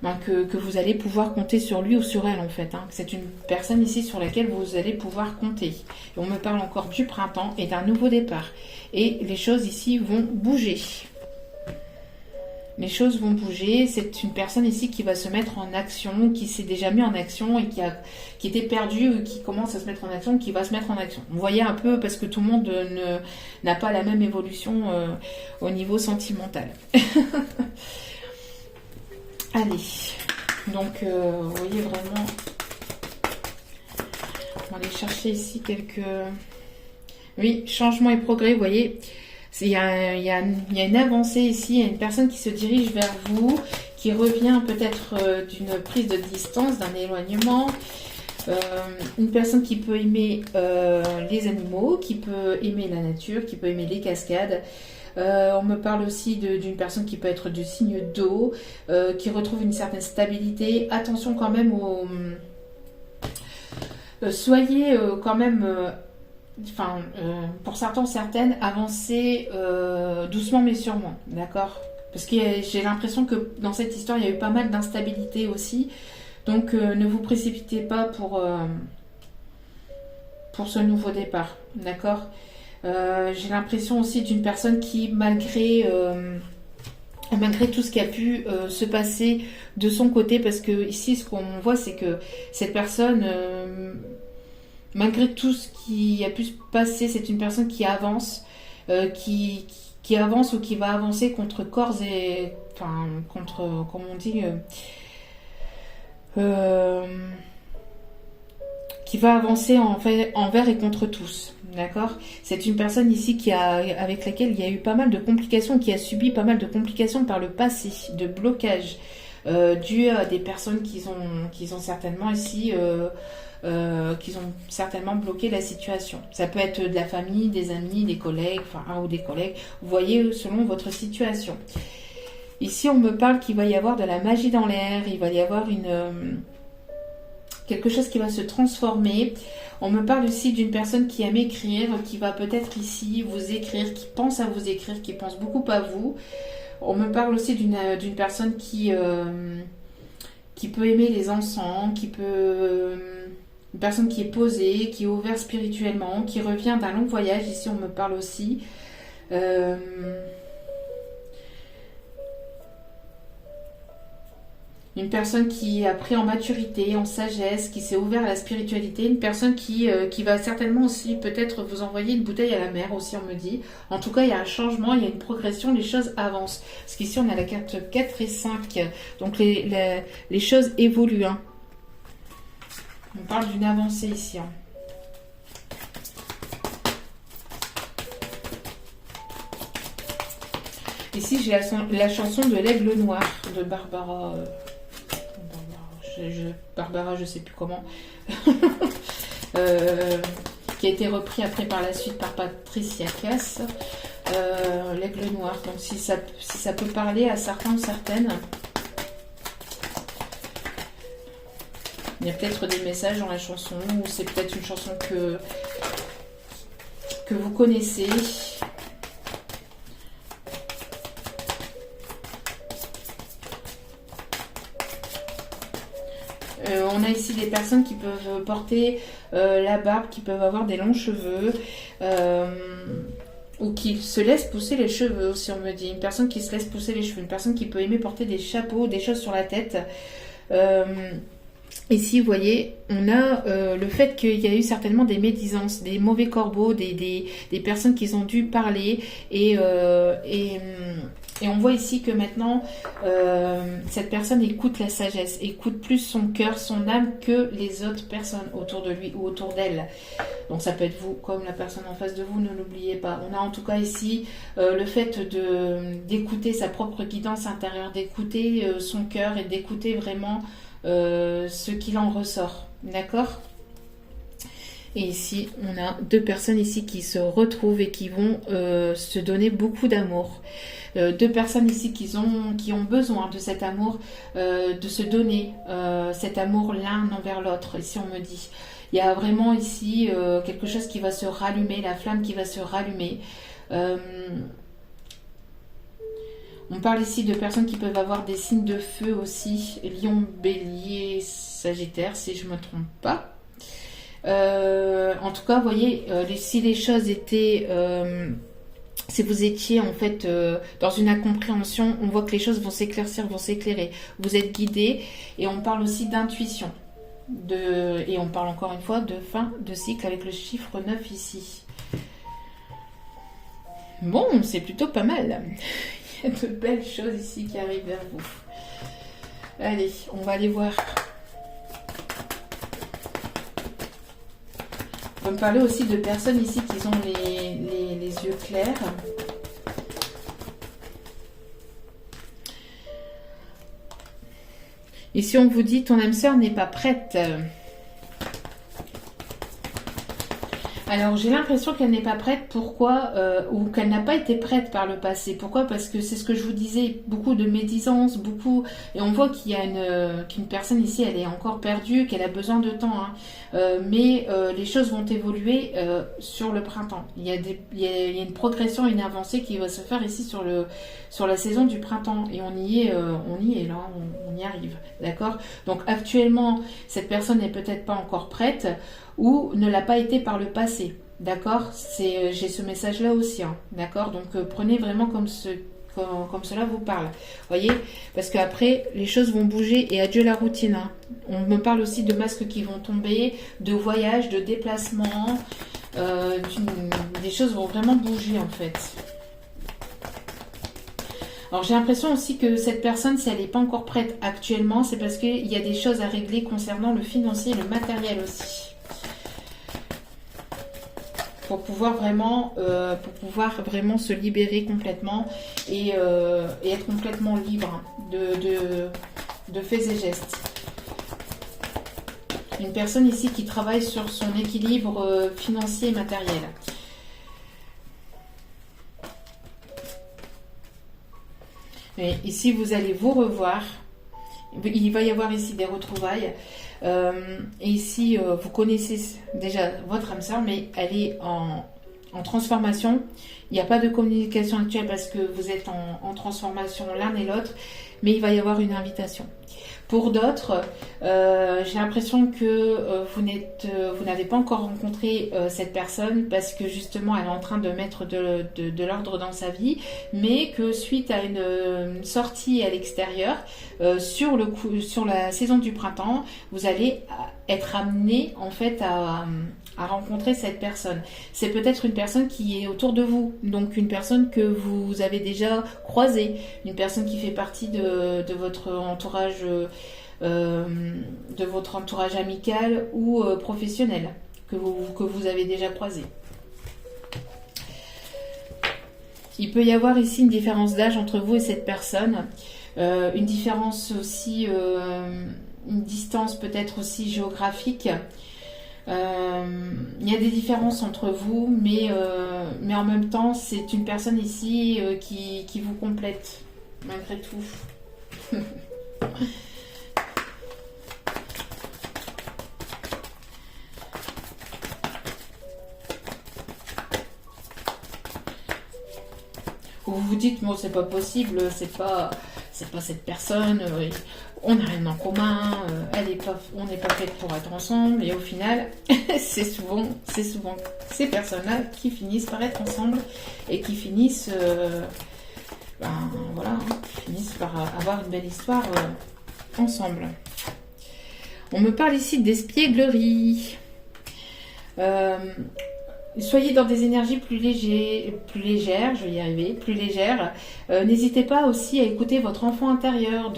vous allez pouvoir compter sur lui ou sur elle en fait. Hein. C'est une personne ici sur laquelle vous allez pouvoir compter. Et on me parle encore du printemps et d'un nouveau départ. Et les choses ici vont bouger. Les choses vont bouger. C'est une personne ici qui va se mettre en action, qui s'est déjà mis en action et qui était perdu ou qui commence à se mettre en action, qui va se mettre en action. Vous voyez un peu, parce que tout le monde n'a pas la même évolution au niveau sentimental. Allez, donc vous voyez vraiment, on va aller chercher ici quelques... Oui, changement et progrès, vous voyez. il y a une avancée ici, il y a une personne qui se dirige vers vous, qui revient peut-être d'une prise de distance, d'un éloignement. Une personne qui peut aimer les animaux, qui peut aimer la nature, qui peut aimer les cascades. On me parle aussi d'une personne qui peut être du signe d'eau, qui retrouve une certaine stabilité. Attention quand même soyez quand même, pour certains, certaines, avancez doucement mais sûrement, d'accord? Parce que j'ai l'impression que dans cette histoire, il y a eu pas mal d'instabilité aussi. Donc ne vous précipitez pas pour ce nouveau départ, d'accord? J'ai l'impression aussi d'une personne qui, malgré tout ce qui a pu se passer de son côté, parce que ici, ce qu'on voit, c'est que cette personne, malgré tout ce qui a pu se passer, c'est une personne qui avance, qui avance ou qui va avancer contre corps et... Enfin, contre, comment on dit... qui va avancer envers et contre tous, d'accord? C'est une personne ici avec laquelle il y a eu pas mal de complications, qui a subi pas mal de complications par le passé, de blocages, dû à des personnes qui ont certainement ici, qui ont certainement bloqué la situation. Ça peut être de la famille, des amis, des collègues, enfin un ou des collègues, vous voyez, selon votre situation. Ici, on me parle qu'il va y avoir de la magie dans l'air, il va y avoir quelque chose qui va se transformer. On me parle aussi d'une personne qui aime écrire, qui va peut-être ici vous écrire, qui pense à vous écrire, qui pense beaucoup à vous. On me parle aussi d'une personne qui peut aimer les encens, une personne qui est posée, qui est ouverte spirituellement, qui revient d'un long voyage. Ici, on me parle aussi. Une personne qui a pris en maturité, en sagesse, qui s'est ouvert à la spiritualité. Une personne qui va certainement aussi peut-être vous envoyer une bouteille à la mer aussi, on me dit. En tout cas, il y a un changement, il y a une progression, les choses avancent. Parce qu'ici, on a la carte 4 et 5. Donc, les choses évoluent. Hein. On parle d'une avancée ici. Hein. Ici, j'ai la chanson de l'Aigle Noir de Barbara... Barbara, je sais plus comment, qui a été repris après par la suite par Patricia Cass, l'Aigle Noir. Donc si ça peut parler à certains ou certaines, il y a peut-être des messages dans la chanson, ou c'est peut-être une chanson que vous connaissez. On a ici des personnes qui peuvent porter la barbe, qui peuvent avoir des longs cheveux, ou qui se laissent pousser les cheveux aussi, on me dit. Une personne qui se laisse pousser les cheveux, une personne qui peut aimer porter des chapeaux, des choses sur la tête. Ici, vous voyez, on a le fait qu'il y a eu certainement des médisances, des mauvais corbeaux, des personnes qui ont dû parler. Et on voit ici que maintenant, cette personne écoute la sagesse, écoute plus son cœur, son âme que les autres personnes autour de lui ou autour d'elle. Donc ça peut être vous comme la personne en face de vous, ne l'oubliez pas. On a en tout cas ici le fait d'écouter sa propre guidance intérieure, d'écouter son cœur et d'écouter vraiment ce qu'il en ressort. D'accord ? Et ici, on a deux personnes ici qui se retrouvent et qui vont se donner beaucoup d'amour. Deux personnes ici qui ont besoin de cet amour, de se donner cet amour l'un envers l'autre. Ici, on me dit, il y a vraiment ici quelque chose qui va se rallumer, la flamme qui va se rallumer. On parle ici de personnes qui peuvent avoir des signes de feu aussi, Lion, Bélier, Sagittaire, si je ne me trompe pas. En tout cas, vous voyez, si les choses étaient... si vous étiez en fait dans une incompréhension, on voit que les choses vont s'éclaircir, vont s'éclairer. Vous êtes guidé et on parle aussi d'intuition. Et on parle encore une fois de fin de cycle avec le chiffre 9 ici. Bon, c'est plutôt pas mal. Il y a de belles choses ici qui arrivent vers vous. Allez, on va aller voir. On peut me parler aussi de personnes ici qui ont les yeux clairs. Ici, on vous dit, ton âme sœur n'est pas prête. Alors, j'ai l'impression qu'elle n'est pas prête. Pourquoi ou qu'elle n'a pas été prête par le passé. Pourquoi? Parce que c'est ce que je vous disais, beaucoup de médisance, beaucoup... Et on voit qu'il y a qu'une personne ici, elle est encore perdue, qu'elle a besoin de temps. Hein. Mais les choses vont évoluer sur le printemps. Il y a une progression, une avancée qui va se faire ici sur la saison du printemps. Et on y est là, on y arrive. D'accord? Donc, actuellement, cette personne n'est peut-être pas encore prête, ou ne l'a pas été par le passé, d'accord? J'ai ce message-là aussi, hein, d'accord? Donc prenez vraiment comme cela vous parle, voyez? Parce qu'après, les choses vont bouger et adieu la routine. Hein. On me parle aussi de masques qui vont tomber, de voyages, de déplacements, des choses vont vraiment bouger en fait. Alors j'ai l'impression aussi que cette personne, si elle n'est pas encore prête actuellement, c'est parce qu'il y a des choses à régler concernant le financier et le matériel aussi. Pour pouvoir vraiment se libérer complètement et être complètement libre de faits et gestes. Une personne ici qui travaille sur son équilibre financier et matériel. Et ici, vous allez vous revoir. Il va y avoir ici des retrouvailles. Et ici, vous connaissez déjà votre âme sœur, mais elle est en transformation. Il n'y a pas de communication actuelle parce que vous êtes en transformation l'un et l'autre, mais il va y avoir une invitation. Pour d'autres, j'ai l'impression que vous n'avez pas encore rencontré cette personne parce que justement elle est en train de mettre de l'ordre dans sa vie, mais que suite à une sortie à l'extérieur, sur la saison du printemps, vous allez être amené en fait à rencontrer cette personne. C'est peut-être une personne qui est autour de vous, donc une personne que vous avez déjà croisée, une personne qui fait partie de votre entourage amical ou professionnel que vous avez déjà croisé. Il peut y avoir ici une différence d'âge entre vous et cette personne, une différence aussi, une distance peut-être aussi géographique. Il y a des différences entre vous, mais en même temps, c'est une personne ici qui vous complète, malgré tout. Vous vous dites, bon, c'est pas possible, c'est pas cette personne, on n'a rien en commun, on n'est pas fait pour être ensemble, et au final, c'est souvent ces personnes-là qui finissent par être ensemble et qui finissent, finissent par avoir une belle histoire ensemble. On me parle ici d'espièglerie. Soyez dans des énergies plus légères, je vais y arriver, plus légères. N'hésitez pas aussi à écouter votre enfant intérieur,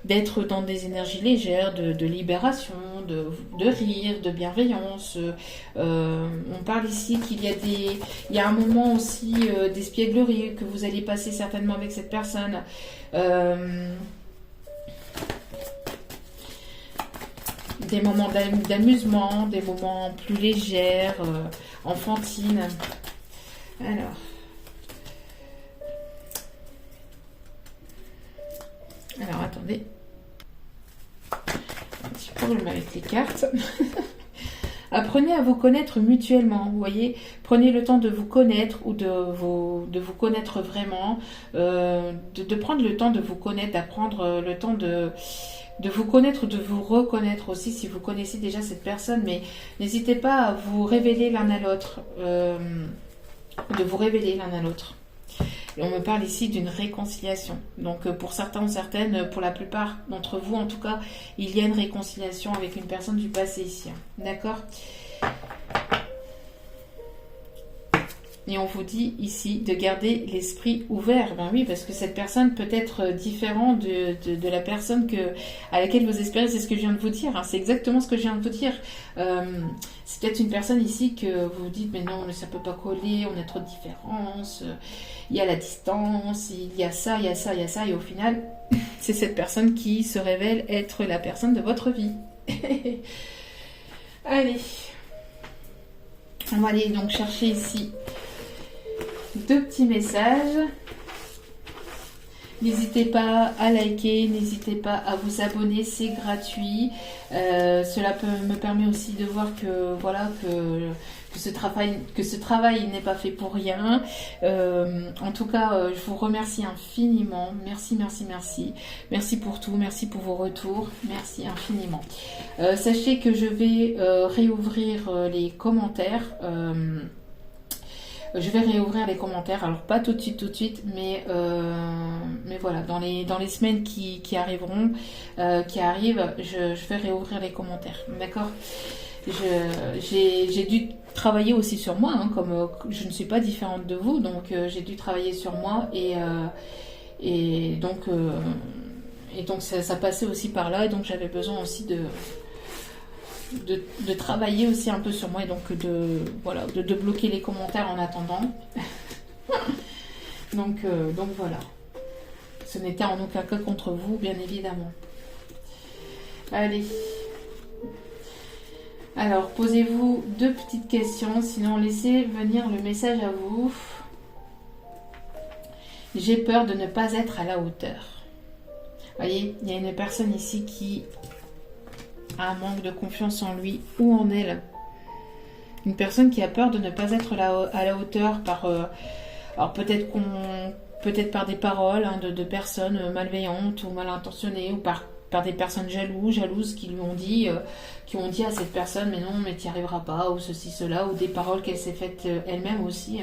d'être dans des énergies légères, de libération, de rire, de bienveillance. On parle ici qu'il y a un moment aussi d'espièglerie que vous allez passer certainement avec cette personne. Des moments d'amusement, des moments plus légers, enfantines. Alors, attendez. Un petit problème avec les cartes. Apprenez à vous connaître mutuellement, vous voyez. Prenez le temps de vous connaître ou de vous connaître vraiment, de prendre le temps de vous connaître, d'apprendre le temps de vous connaître, de vous reconnaître aussi si vous connaissez déjà cette personne, mais n'hésitez pas à vous révéler l'un à l'autre, de vous révéler l'un à l'autre. Et on me parle ici d'une réconciliation. Donc pour certains ou certaines, pour la plupart d'entre vous en tout cas, il y a une réconciliation avec une personne du passé ici. D'accord ? Et on vous dit ici de garder l'esprit ouvert. Ben oui, parce que cette personne peut être différente de la personne à laquelle vous espérez. C'est ce que je viens de vous dire. Hein. C'est exactement ce que je viens de vous dire. C'est peut-être une personne ici que vous vous dites, mais non, mais ça peut pas coller, on a trop de différences, il y a la distance, il y a ça, il y a ça, il y a ça. Et au final, c'est cette personne qui se révèle être la personne de votre vie. Allez. On va aller donc chercher ici 2 petits messages. N'hésitez pas à liker, n'hésitez pas à vous abonner, c'est gratuit. Cela me permet aussi de voir que voilà que ce travail n'est pas fait pour rien. En tout cas, je vous remercie infiniment. Merci, merci, merci. Merci pour tout, merci pour vos retours. Merci infiniment. Sachez que je vais réouvrir les commentaires. Je vais réouvrir les commentaires, alors pas tout de suite, mais voilà, dans les semaines qui arriveront, qui arrivent, je vais réouvrir les commentaires, d'accord. J'ai dû travailler aussi sur moi, hein, comme je ne suis pas différente de vous, donc j'ai dû travailler sur moi et donc ça passait aussi par là, et donc j'avais besoin aussi de travailler aussi un peu sur moi et donc de bloquer les commentaires en attendant. donc voilà. Ce n'était en aucun cas contre vous, bien évidemment. Allez. Alors, posez-vous 2 petites questions, sinon laissez venir le message à vous. J'ai peur de ne pas être à la hauteur. Voyez, il y a une personne ici qui a un manque de confiance en lui ou en elle. Une personne qui a peur de ne pas être à la hauteur par... alors peut-être par des paroles hein, de personnes malveillantes ou mal intentionnées ou par des personnes jalouses qui lui ont dit à cette personne mais non, mais tu n'y arriveras pas ou ceci, cela, ou des paroles qu'elle s'est faites elle-même aussi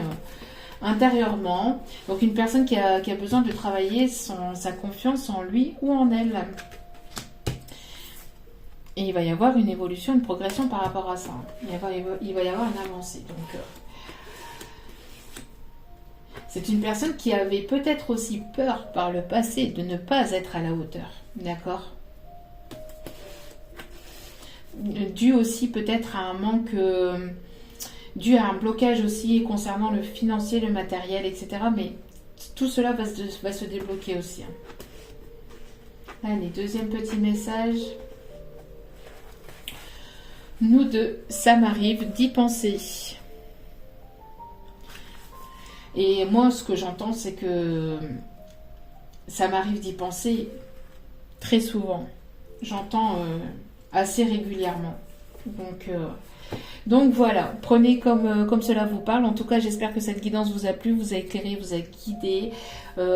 intérieurement. Donc une personne qui a besoin de travailler sa confiance en lui ou en elle. Et il va y avoir une évolution, une progression par rapport à ça. Il va y avoir une avancée. Donc, c'est une personne qui avait peut-être aussi peur par le passé de ne pas être à la hauteur. D'accord ? Dû aussi peut-être à un manque, dû à un blocage aussi concernant le financier, le matériel, etc. Mais tout cela va se débloquer aussi. Allez, 2e petit message. Nous deux, ça m'arrive d'y penser. Et moi, ce que j'entends, c'est que ça m'arrive d'y penser très souvent. J'entends assez régulièrement. Donc voilà, prenez comme cela vous parle. En tout cas, j'espère que cette guidance vous a plu, vous a éclairé, vous a guidé.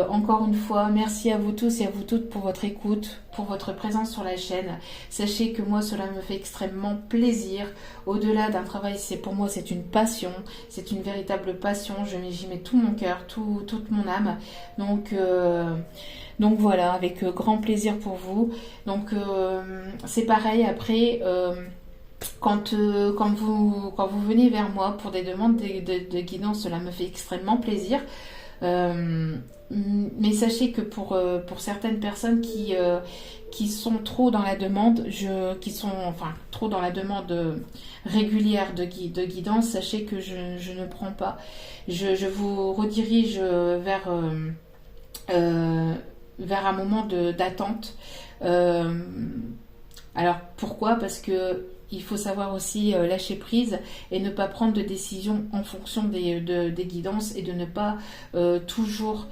Encore une fois, merci à vous tous et à vous toutes pour votre écoute, pour votre présence sur la chaîne. Sachez que moi, cela me fait extrêmement plaisir. Au-delà d'un travail, pour moi, c'est une passion. C'est une véritable passion. J'y mets tout mon cœur, toute mon âme. Donc voilà, avec grand plaisir pour vous. Donc c'est pareil après... Quand vous venez vers moi pour des demandes de guidance, cela me fait extrêmement plaisir. Mais sachez que pour certaines personnes qui sont trop dans la demande, trop dans la demande régulière de guidance, sachez que je ne prends pas. Je vous redirige vers un moment d'attente. Alors pourquoi ? Parce que il faut savoir aussi lâcher prise et ne pas prendre de décision en fonction des guidances et de ne pas toujours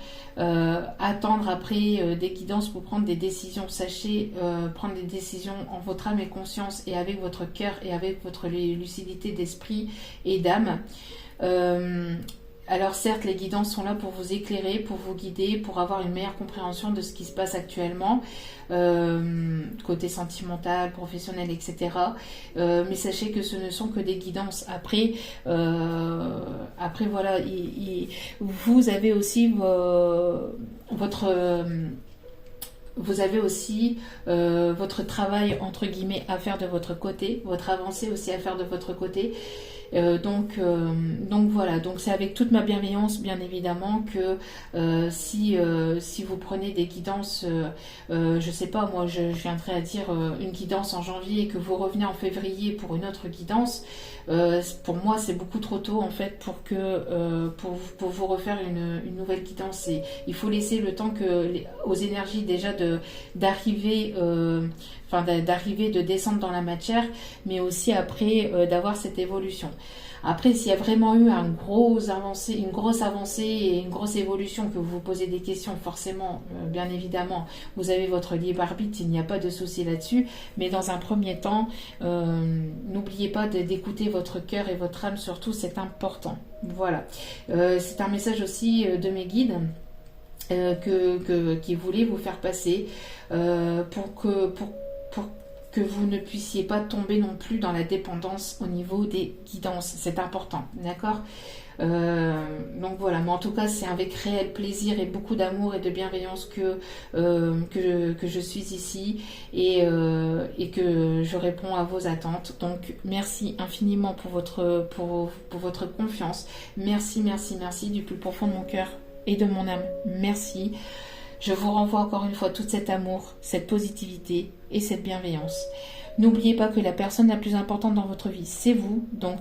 attendre après des guidances pour prendre des décisions. Sachez prendre des décisions en votre âme et conscience et avec votre cœur et avec votre lucidité d'esprit et d'âme. Alors certes, les guidances sont là pour vous éclairer, pour vous guider, pour avoir une meilleure compréhension de ce qui se passe actuellement, côté sentimental, professionnel, etc. Mais sachez que ce ne sont que des guidances. Après voilà, vous avez aussi votre travail entre guillemets à faire de votre côté, votre avancée aussi à faire de votre côté. Donc voilà, donc c'est avec toute ma bienveillance bien évidemment que si vous prenez des guidances, je sais pas, moi je viendrais à dire une guidance en janvier et que vous revenez en février pour une autre guidance, pour moi c'est beaucoup trop tôt en fait pour vous refaire une nouvelle guidance. Et il faut laisser le temps aux énergies déjà d'arriver, de descendre dans la matière, mais aussi après d'avoir cette évolution. Après, s'il y a vraiment eu une grosse avancée et une grosse évolution, que vous vous posez des questions, forcément, bien évidemment, vous avez votre libre arbitre, il n'y a pas de souci là-dessus. Mais dans un premier temps, n'oubliez pas d'écouter votre cœur et votre âme, surtout, c'est important. Voilà. C'est un message aussi de mes guides. Qui voulaient vous faire passer pour que vous ne puissiez pas tomber non plus dans la dépendance au niveau des guidances. C'est important, d'accord ? Donc voilà, mais en tout cas c'est avec réel plaisir et beaucoup d'amour et de bienveillance que je suis ici et que je réponds à vos attentes. Donc merci infiniment pour votre confiance. Merci du plus profond de mon cœur et de mon âme. Merci. Je vous renvoie encore une fois tout cet amour, cette positivité et cette bienveillance. N'oubliez pas que la personne la plus importante dans votre vie, c'est vous. Donc,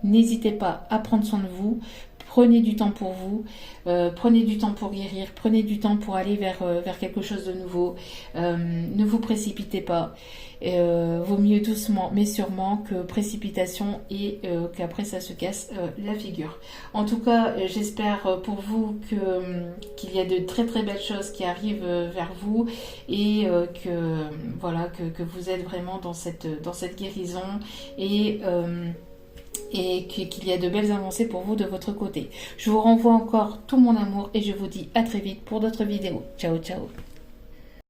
n'hésitez pas à prendre soin de vous. Prenez du temps pour vous. Prenez du temps pour guérir. Prenez du temps pour aller vers quelque chose de nouveau. Ne vous précipitez pas. Vaut mieux doucement mais sûrement que précipitation et qu'après ça se casse la figure. En tout cas, j'espère pour vous qu'il y a de très très belles choses qui arrivent vers vous et que vous êtes vraiment dans cette guérison et qu'il y a de belles avancées pour vous de votre côté. Je vous renvoie encore tout mon amour et je vous dis à très vite pour d'autres vidéos. Ciao ciao.